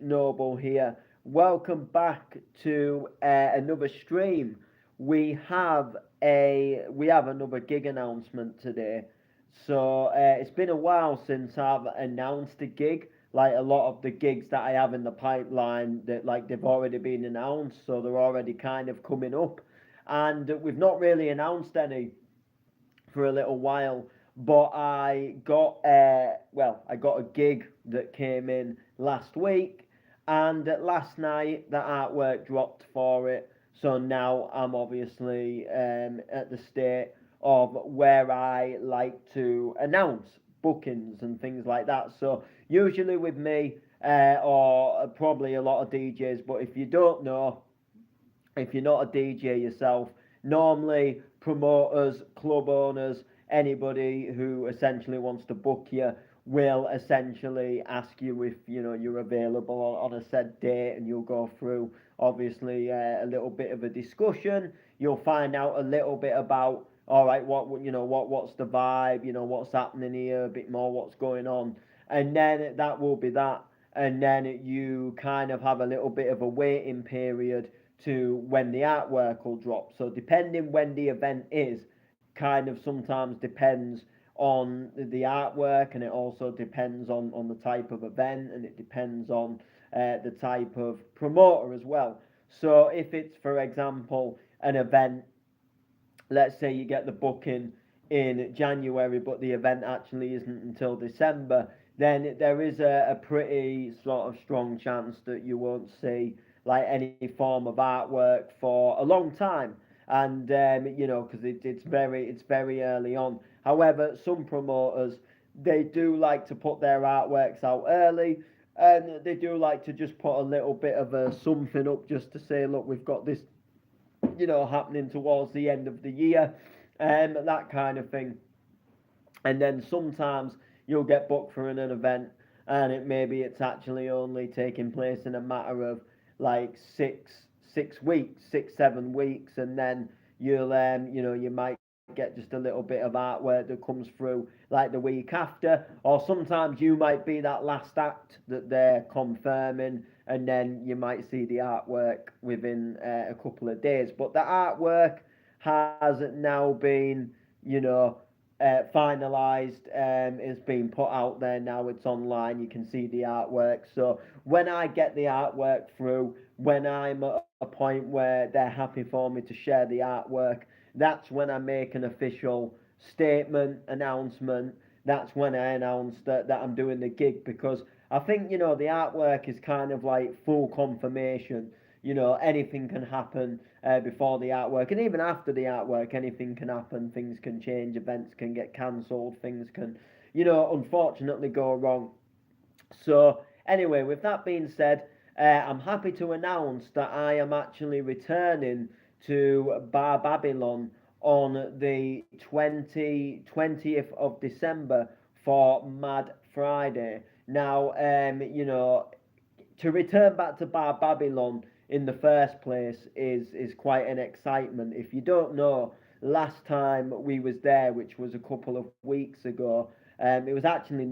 Noble here. Welcome back to another stream. We have another gig announcement today. So it's been a while since I've announced a gig. Like a lot of the gigs that I have in the pipeline, that like they've already been announced, so they're already kind of coming up, and we've not really announced any for a little while. But I got a gig that came in last week, and last night the artwork dropped for it. So now I'm obviously at the state of where I like to announce bookings and things like that. So usually with me, or probably a lot of DJs, but if you don't know, if you're not a DJ yourself, normally promoters, club owners, anybody who essentially wants to book you will essentially ask you if you're available on a said date, and you'll go through obviously a little bit of a discussion. You'll find out a little bit about, all right, what's the vibe, what's happening here, a bit more what's going on, and then that will be that. And then you kind of have a little bit of a waiting period to when the artwork will drop. So depending when the event is, kind of sometimes depends on the artwork, and it also depends on the type of event, and it depends on the type of promoter as well. So if it's, for example, an event, let's say you get the booking in January, but the event actually isn't until December, then there is a pretty sort of strong chance that you won't see like any form of artwork for a long time, and because it's very early on. However, some promoters, they do like to put their artworks out early, and they do like to just put a little bit of a something up just to say, look, we've got this happening towards the end of the year, that kind of thing. And then sometimes you'll get booked for an event, and maybe it's actually only taking place in a matter of like six weeks, 6 7 weeks, and then you might get just a little bit of artwork that comes through like the week after, or sometimes you might be that last act that they're confirming, and then you might see the artwork within a couple of days. But the artwork has now been, you know, finalized. It's been put out there now. It's online. You can see the artwork. So when I get the artwork through, when I'm at a point where they're happy for me to share the artwork, that's when I make an official statement announcement. That's when I announce that I'm doing the gig, because I think the artwork is kind of like full confirmation. Anything can happen before the artwork, and even after the artwork, anything can happen. Things can change, events can get cancelled, things can, unfortunately go wrong. So, anyway, with that being said, I'm happy to announce that I am actually returning to Bar Babylon on the 20th of December for Mad Friday. Now, to return back to Bar Babylon in the first place is quite an excitement. If you don't know, last time we was there, which was a couple of weeks ago, it was actually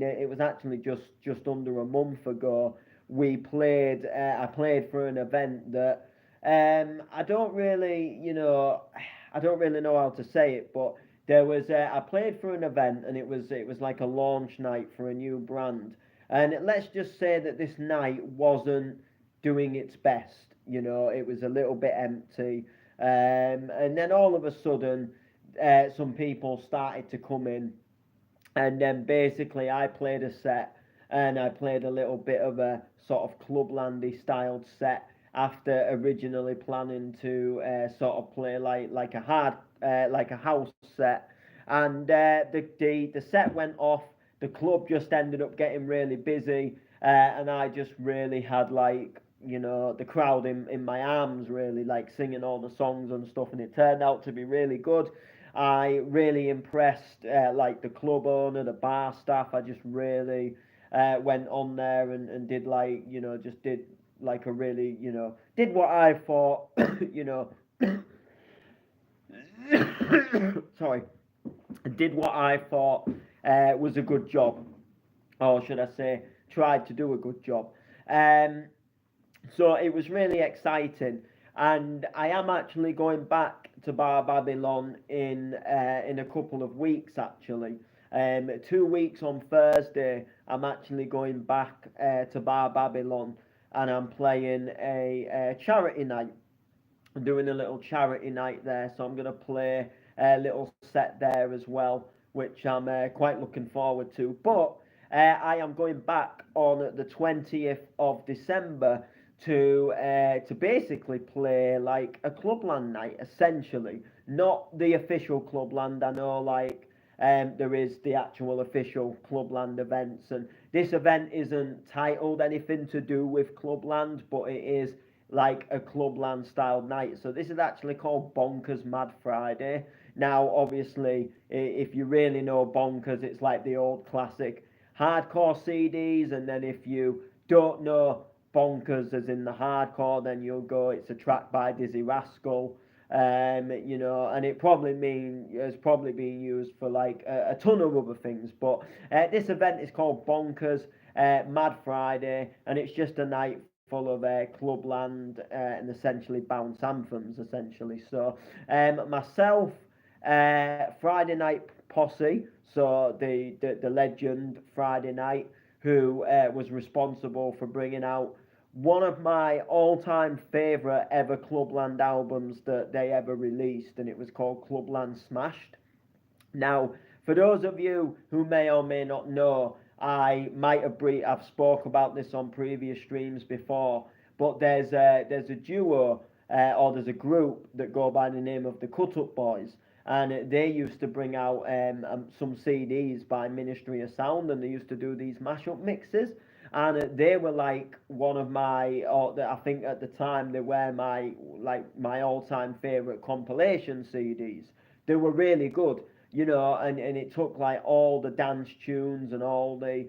just under a month ago. I played for an event that I don't really I don't really know how to say it, but I played for an event, and it was like a launch night for a new brand, and let's just say that this night wasn't doing its best. It was a little bit empty, and then all of a sudden, some people started to come in, and then basically I played a set, and I played a little bit of a sort of clublandy styled set after originally planning to sort of play like a house set, and the set went off. The club just ended up getting really busy, and I just really had like the crowd in my arms, really like singing all the songs and stuff, and it turned out to be really good. I really impressed like the club owner, the bar staff. I just really went on there and did like just did like a really did what I thought you know sorry, did what I thought was a good job, or should I say, tried to do a good job. So it was really exciting, and I am actually going back to Bar Babylon in a couple of weeks actually. 2 weeks on Thursday, I'm actually going back to Bar Babylon, and I'm playing a charity night. I'm doing a little charity night there, so I'm going to play a little set there as well, which I'm quite looking forward to. But I am going back on the 20th of December to basically play like a clubland night, essentially. Not the official clubland. I know like there is the actual official clubland events, and this event isn't titled anything to do with clubland, but it is like a clubland style night. So this is actually called Bonkers Mad Friday. Now, obviously, if you really know Bonkers, it's like the old classic hardcore CDs, and then if you don't know Bonkers as in the hardcore, then you'll go, it's a track by Dizzy Rascal. And it probably has probably been used for like a ton of other things. But this event is called Bonkers Mad Friday, and it's just a night full of clubland and essentially bounce anthems, essentially. So myself, Friday Night Posse, so the legend Friday Night, who was responsible for bringing out one of my all-time favourite ever Clubland albums that they ever released, and it was called Clubland Smashed. Now, for those of you who may or may not know, I've spoke about this on previous streams before, but there's a duo or there's a group that go by the name of the Cut Up Boys, and they used to bring out some CDs by Ministry of Sound, and they used to do these mashup mixes, and they were like one of my, or I think at the time they were my all-time favorite compilation CDs. They were really good, and it took like all the dance tunes and all the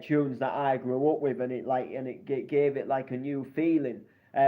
tunes that I grew up with, and it gave it like a new feeling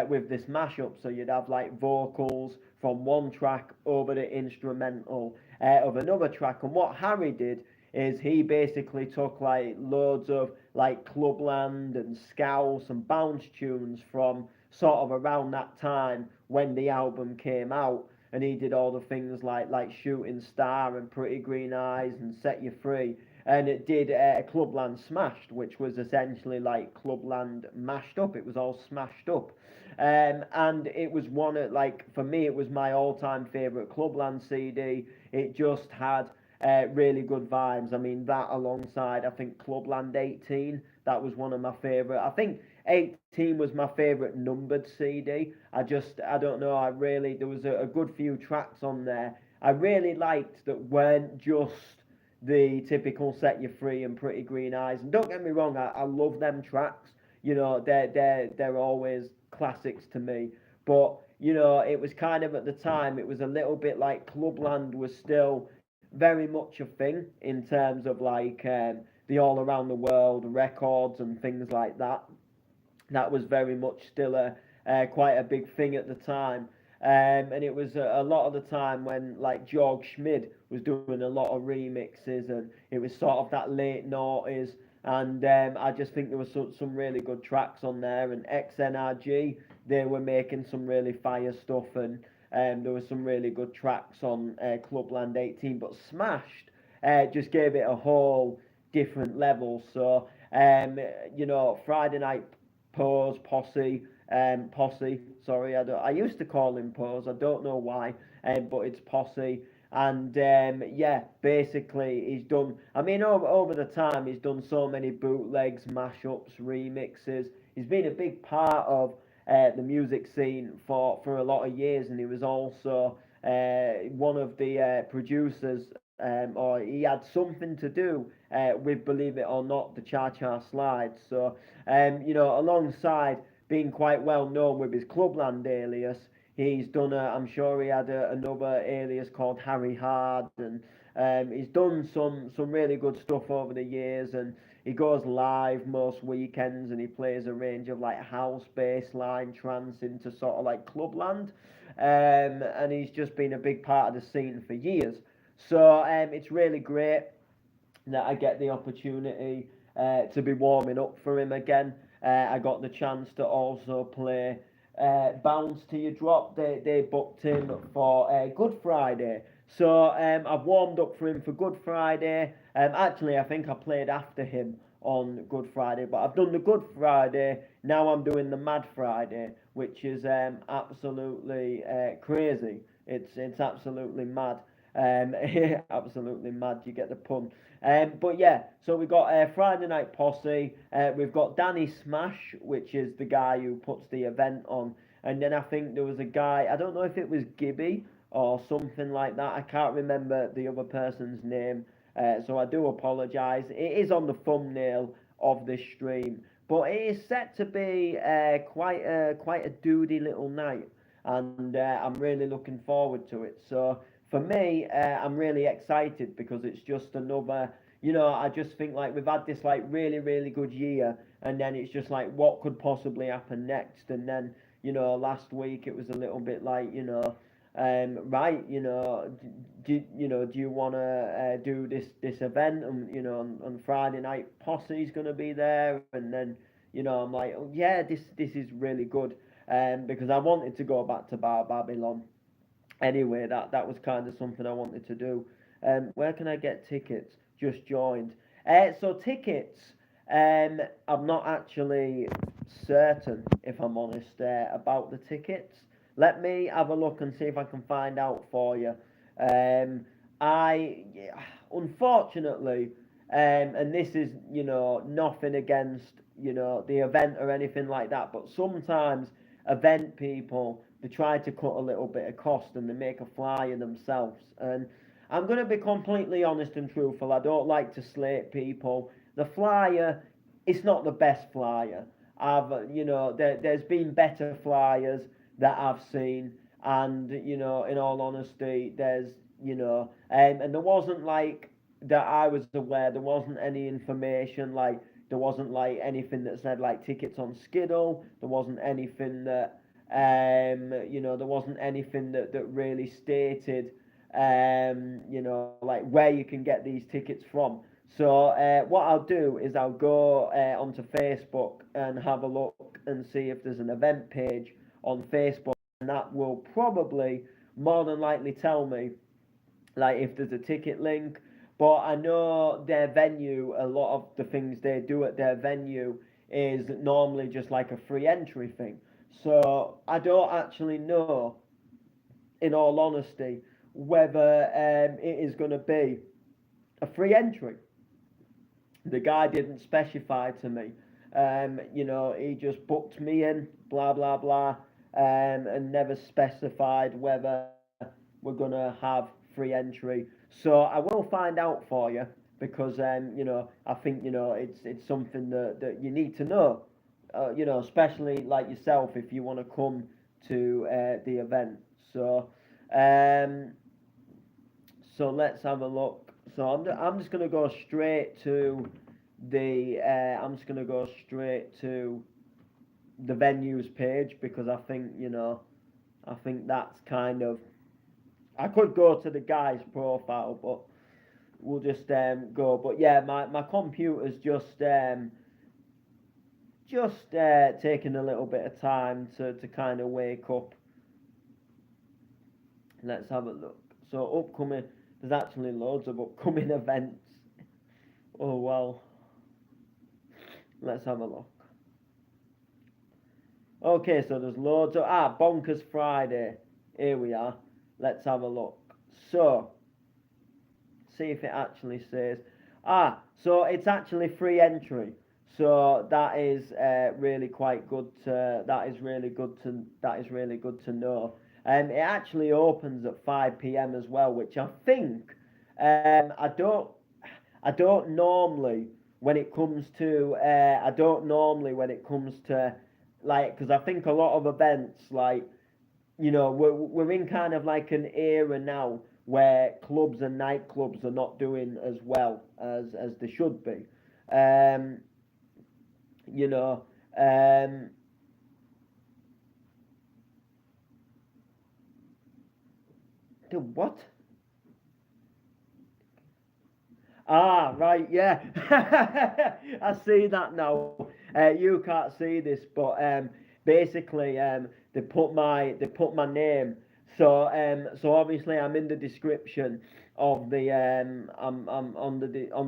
with this mashup. So you'd have like vocals from one track over the instrumental of another track. And what Harry did is he basically took like loads of like Clubland and Scouse and bounce tunes from sort of around that time when the album came out, and he did all the things like Shooting Star and Pretty Green Eyes and Set You Free, and it did Clubland Smashed, which was essentially like Clubland mashed up. It was all smashed up, and it was one of, like, for me it was my all-time favorite Clubland CD. It just had really good vibes. I mean, that alongside I think Clubland 18, that was one of my favorite. I think 18 was my favorite numbered CD. I don't know, there was a good few tracks on there I really liked that weren't just the typical Set You Free and Pretty Green Eyes. And don't get me wrong, I love them tracks. They're always classics to me. But it was kind of, at the time, it was a little bit like Clubland was still very much a thing in terms of like the all around the world records and things like that. That was very much still quite a big thing at the time. And it was a lot of the time when like George Schmid was doing a lot of remixes, and it was sort of that late noughties. And I just think there was some really good tracks on there. And XNRG, they were making some really fire stuff, and there was some really good tracks on Clubland 18. But Smashed just gave it a whole different level. So Friday Night Posse. Sorry, I used to call him Pose. I don't know why, but it's Posse. And yeah, basically he's done. I mean, over the time he's done so many bootlegs, mashups, remixes. He's been a big part of the music scene for a lot of years, and he was also one of the producers, or he had something to do with, believe it or not, the Cha Cha Slide. So, alongside being quite well known with his Clubland alias, he's done I'm sure he had another alias called Harry Hard, and he's done some really good stuff over the years, and he goes live most weekends, and he plays a range of like house, bass line, trance into sort of like Clubland, and he's just been a big part of the scene for years. So it's really great that I get the opportunity to be warming up for him again. I got the chance to also play Bounce to Your Drop. They booked him for Good Friday. So I've warmed up for him for Good Friday. Actually, I think I played after him on Good Friday, but I've done the Good Friday. Now I'm doing the Mad Friday, which is absolutely crazy. It's absolutely mad. Absolutely mad. You get the pun. But yeah, so we got Friday Night Posse. We've got Danny Smash, which is the guy who puts the event on, and then I think there was a guy. I don't know if it was Gibby or something like that. I can't remember the other person's name, so I do apologise. It is on the thumbnail of this stream, but it is set to be quite a doody little night, and I'm really looking forward to it. So for me, I'm really excited because it's just another. I just think like we've had this like really good year, and then it's just like what could possibly happen next, and then last week it was a little bit like right, do you want to do this event, and on Friday night Posse's gonna be there, and then I'm like, oh yeah, this is really good, because I wanted to go back to Bar Babylon anyway. That was kind of something I wanted to do. Where can I get tickets? Just joined. So tickets, I'm not actually certain, if I'm honest, about the tickets. Let me have a look and see if I can find out for you. I unfortunately, and this is nothing against the event or anything like that, but sometimes event people, they try to cut a little bit of cost and they make a flyer themselves. And I'm going to be completely honest and truthful. I don't like to slate people. The flyer, it's not the best flyer. There's been better flyers that I've seen, and in all honesty, and there wasn't like that I was aware. There wasn't any information like there wasn't like anything that said like tickets on Skiddle. There wasn't anything that there wasn't anything that really stated like where you can get these tickets from. So what I'll do is I'll go onto Facebook and have a look and see if there's an event page on Facebook, and that will probably more than likely tell me like if there's a ticket link. But I know their venue, a lot of the things they do at their venue is normally just like a free entry thing. So I don't actually know, in all honesty, whether it is going to be a free entry. The guy didn't specify to me. He just booked me in, blah blah blah, and never specified whether we're gonna have free entry. So I will find out for you because I think it's something that you need to know. Especially like yourself if you want to come to the event. Um, so let's have a look. So I'm just gonna go straight to the I'm just gonna go straight to the venues page because I think that's kind of, I could go to the guy's profile, but we'll just go. But yeah, my computer's just taking a little bit of time to kind of wake up. Let's have a look. So upcoming, there's actually loads of upcoming events. Oh well. Let's have a look. Okay, so there's loads of Bonkers Friday. Here we are. Let's have a look. So see if it actually says so it's actually free entry. So that is really quite good. That is really good to know. It actually opens at 5 p.m. as well, which I think I don't normally when it comes to like, because I think a lot of events like we're in kind of like an era now where clubs and nightclubs are not doing as well as they should be. Um, you know, um, the what? Ah, right, yeah. I see that now. You can't see this, but basically, they put my name. So obviously I'm in the description of the I'm on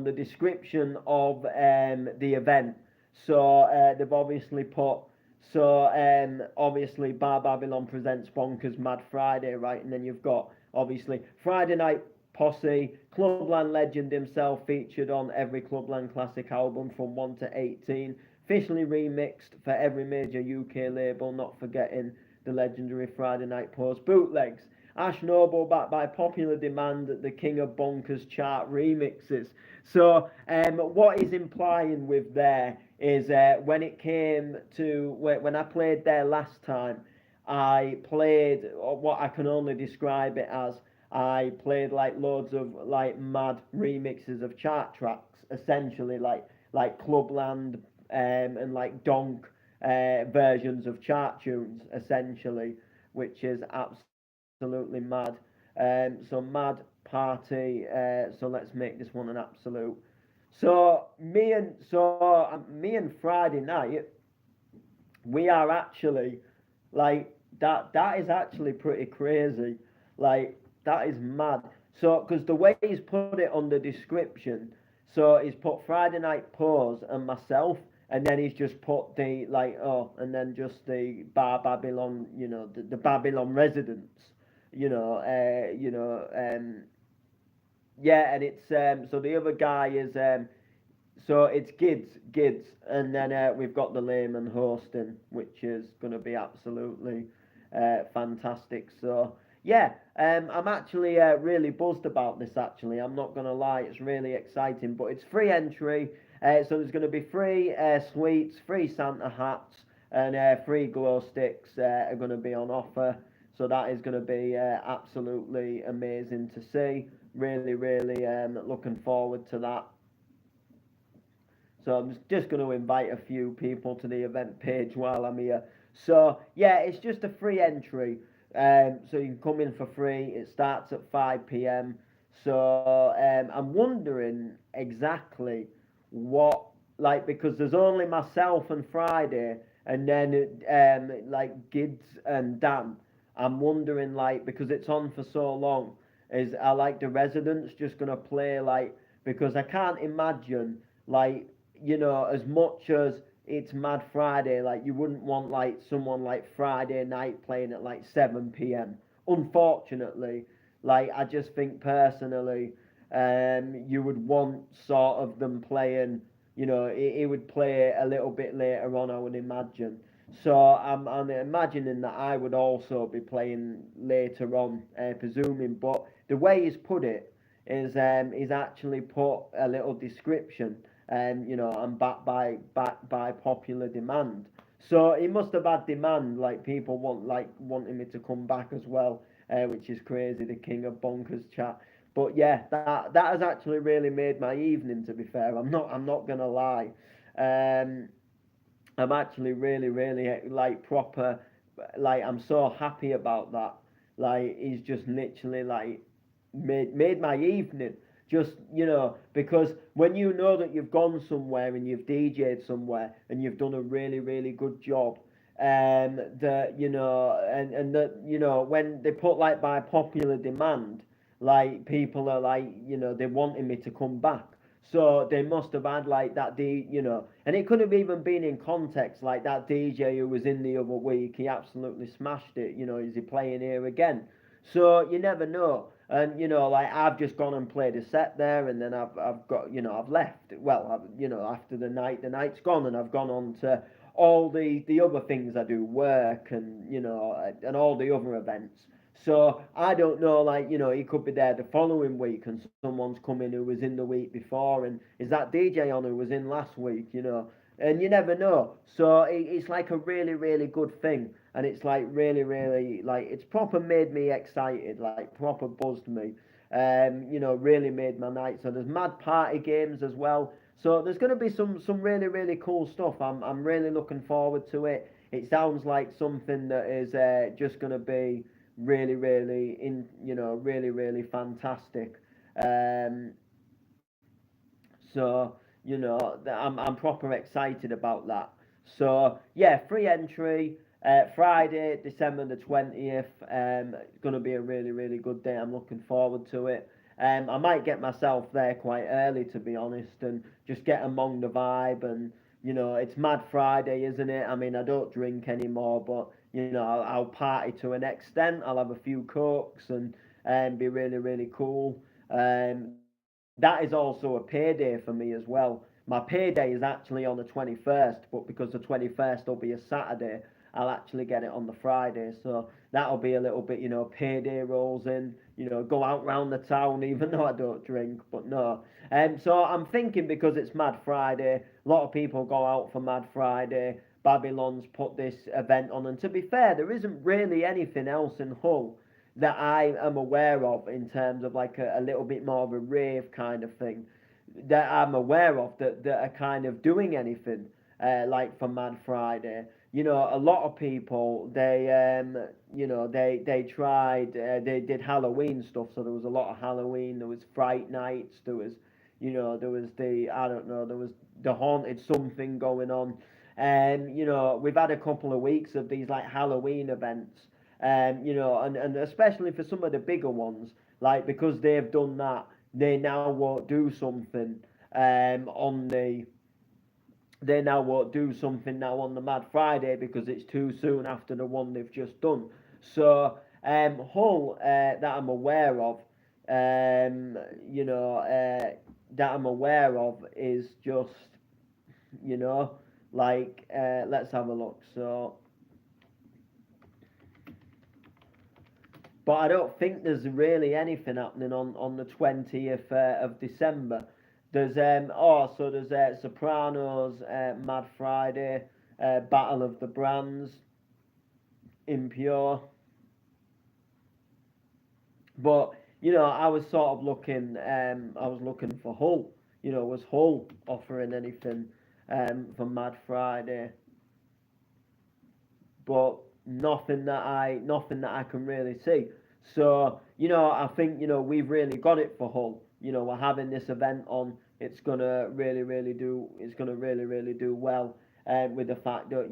the description of the event. So they've obviously put obviously Bar Babylon presents Bonkers Mad Friday, right? And then you've got obviously Friday Night Posse, Clubland legend himself, featured on every Clubland Classic album from 1 to 18, officially remixed for every major UK label, not forgetting the legendary Friday Night Post bootlegs. Ash Noble, backed by popular demand, the king of bonkers chart remixes. So what he's implying with there is when it came to when I played there last time, I played what I can only describe it as. I played like loads of like mad remixes of chart tracks, essentially like Clubland and like Donk versions of chart tunes, essentially, which is absolutely mad. So mad party. So let's make this one an absolute. So me and Friday night, we are actually like that. That is actually pretty crazy. Like that is mad. So because the way he's put it on the description, so he's put Friday Night Pause and myself, and then he's just put the like and then just the Bar Babylon, the Babylon residents, yeah, and it's so the other guy is so it's Gids, and then we've got the layman hosting, which is going to be absolutely fantastic. So yeah, I'm actually really buzzed about this. Actually, I'm not going to lie, it's really exciting. But it's free entry, so there's going to be free sweets, free Santa hats, and free glow sticks are going to be on offer. So that is going to be absolutely amazing to see. Really, really looking forward to that. So I'm just going to invite a few people to the event page while I'm here. So yeah, it's just a free entry. So you can come in for free. It starts at 5 p.m. So I'm wondering exactly what, like, because there's only myself and Friday, and then like Gids and Dan. I'm wondering, like, because it's on for so long, is are like the residents just gonna play, like, because I can't imagine, like, as much as it's Mad Friday, like you wouldn't want like someone like Friday night playing at like 7 p.m. Unfortunately, like I just think personally, you would want sort of them playing. It would play a little bit later on, I would imagine. So I'm imagining that I would also be playing later on, presuming. But the way he's put it is he's actually put a little description and backed by popular demand. So he must have had demand, like people wanting me to come back as well, which is crazy. The king of bonkers chat. But yeah, that has actually really made my evening. To be fair, I'm not gonna lie. Um, I'm actually really, really like proper, like I'm so happy about that. Like he's just literally like made my evening. Just because when you know that you've gone somewhere and you've DJ'd somewhere and you've done a really, really good job, that and that when they put like by popular demand, like people are like they wanting me to come back. So they must have had like that and it could have even been in context, like that DJ who was in the other week. He absolutely smashed it. Is he playing here again? So you never know. And like I've just gone and played a set there, and then I've got I've left. Well, after the night's gone, and I've gone on to all the other things I do, work and and all the other events. So I don't know, like he could be there the following week, and someone's come in who was in the week before, and is that DJ on who was in last week, and you never know. So it's like a really, really good thing, and it's like really, really like it's proper made me excited, like proper buzzed me. Really made my night. So there's mad party games as well. So there's going to be some really, really cool stuff. I'm really looking forward to it. It sounds like something that is just going to be really, really really, really fantastic. Um, So, I'm proper excited about that. So, yeah, free entry, Friday, December the 20th. It's going to be a really, really good day. I'm looking forward to it. I might get myself there quite early, to be honest, and just get among the vibe. And, it's Mad Friday, isn't it? I mean, I don't drink anymore, but, I'll party to an extent. I'll have a few cokes and be really, really cool. That is also a payday for me as well. My payday is actually on the 21st, but because the 21st will be a Saturday, I'll actually get it on the Friday. So that'll be a little bit, payday rolls in, go out round the town, even though I don't drink, but no. So I'm thinking because it's Mad Friday, a lot of people go out for Mad Friday. Babylon's put this event on, and to be fair, there isn't really anything else in Hull that I am aware of in terms of like a little bit more of a rave kind of thing that I'm aware of that are kind of doing anything like for Mad Friday. A lot of people they tried they did Halloween stuff. So there was a lot of Halloween. There was Fright Nights. There was there was the I don't know. There was the haunted something going on. And we've had a couple of weeks of these like Halloween events. And especially for some of the bigger ones, like because they've done that, they now won't do something on the they now won't do something now on the Mad Friday because it's too soon after the one they've just done. So Hull that I'm aware of, um, you know, that I'm aware of is just you know let's have a look. So but I don't think there's really anything happening on the 20th of December. There's Sopranos, Mad Friday, Battle of the Brands, Impure. But I was sort of looking. I was looking for Hull. Was Hull offering anything for Mad Friday? But nothing that I can really see. So I think we've really got it for Hull. We're having this event on. It's gonna really really do well. With the fact that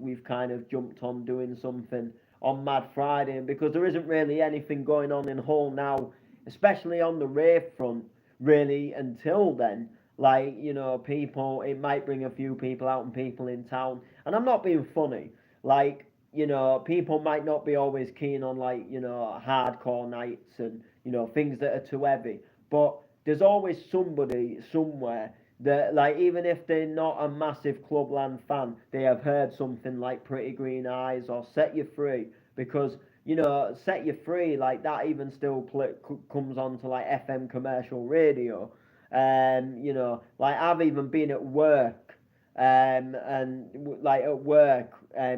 we've kind of jumped on doing something on Mad Friday, and because there isn't really anything going on in Hull now, especially on the rave front, really until then. Like people, it might bring a few people out and people in town, and I'm not being funny like people might not be always keen on like hardcore nights and things that are too heavy, but there's always somebody somewhere that like even if they're not a massive Clubland fan, they have heard something like Pretty Green Eyes or Set You Free, because Set You Free, like that even still comes on to like FM commercial radio. Like I've even been at work, and like at work,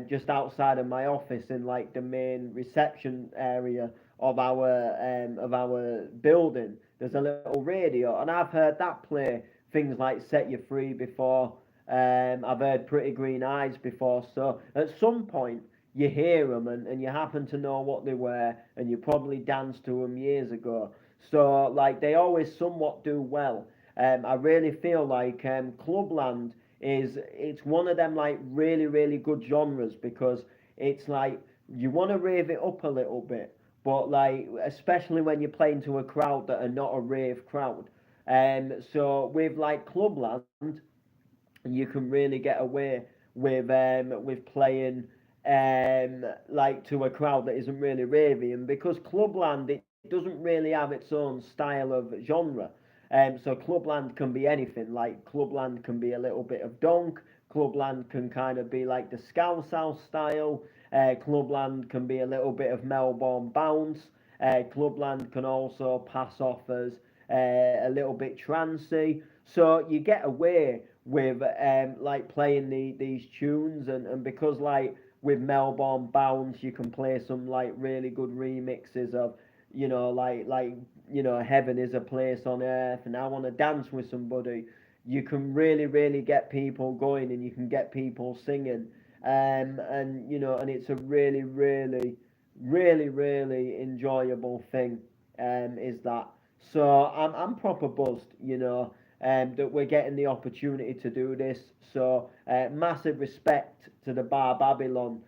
just outside of my office in like the main reception area of our building. There's a little radio, and I've heard that play things like Set You Free before. I've heard Pretty Green Eyes before. So at some point you hear them, and you happen to know what they were, and you probably danced to them years ago. So like they always somewhat do well. I really feel like Clubland it's one of them like really really good genres, because it's like you want to rave it up a little bit, but like especially when you're playing to a crowd that are not a rave crowd. So with like Clubland, you can really get away with playing like to a crowd that isn't really ravey, and because Clubland it doesn't really have its own style of genre. So Clubland can be anything. Like Clubland can be a little bit of donk. Clubland can kind of be like the Scouse House style. Clubland can be a little bit of Melbourne bounce. Clubland can also pass off as a little bit trancy. So you get away with like playing these tunes, and because like with Melbourne bounce you can play some like really good remixes of heaven is a place on earth, and I want to dance with somebody. You can really really get people going, and you can get people singing, and it's a really really really really enjoyable thing, is that. So I'm proper buzzed. that we're getting the opportunity to do this. So massive respect to the Bar Babylon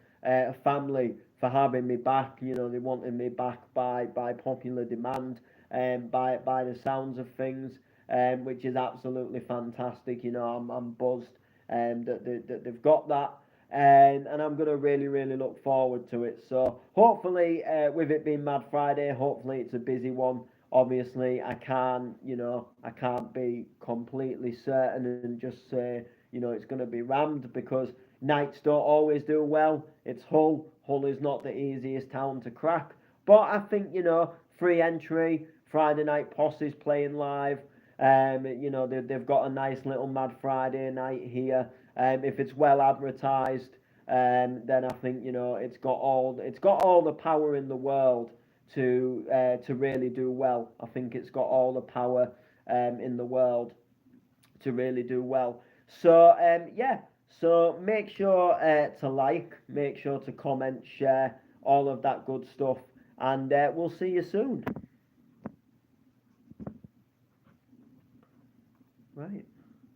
family for having me back. You know, they wanted me back by popular demand, by the sounds of things, which is absolutely fantastic. You know, I'm buzzed that they've got that. And I'm going to really look forward to it. So hopefully, with it being Mad Friday, hopefully it's a busy one. Obviously, I can't be completely certain and just say, it's going to be rammed, because nights don't always do well. It's Hull. Hull is not the easiest town to crack. But I think, free entry, Friday night posses playing live. They've got a nice little Mad Friday night here. If it's well advertised, then I think it's got all the power in the world to really do well. I think it's got all the power in the world to really do well. So yeah, so make sure to like, make sure to comment, share, all of that good stuff, and we'll see you soon. Right.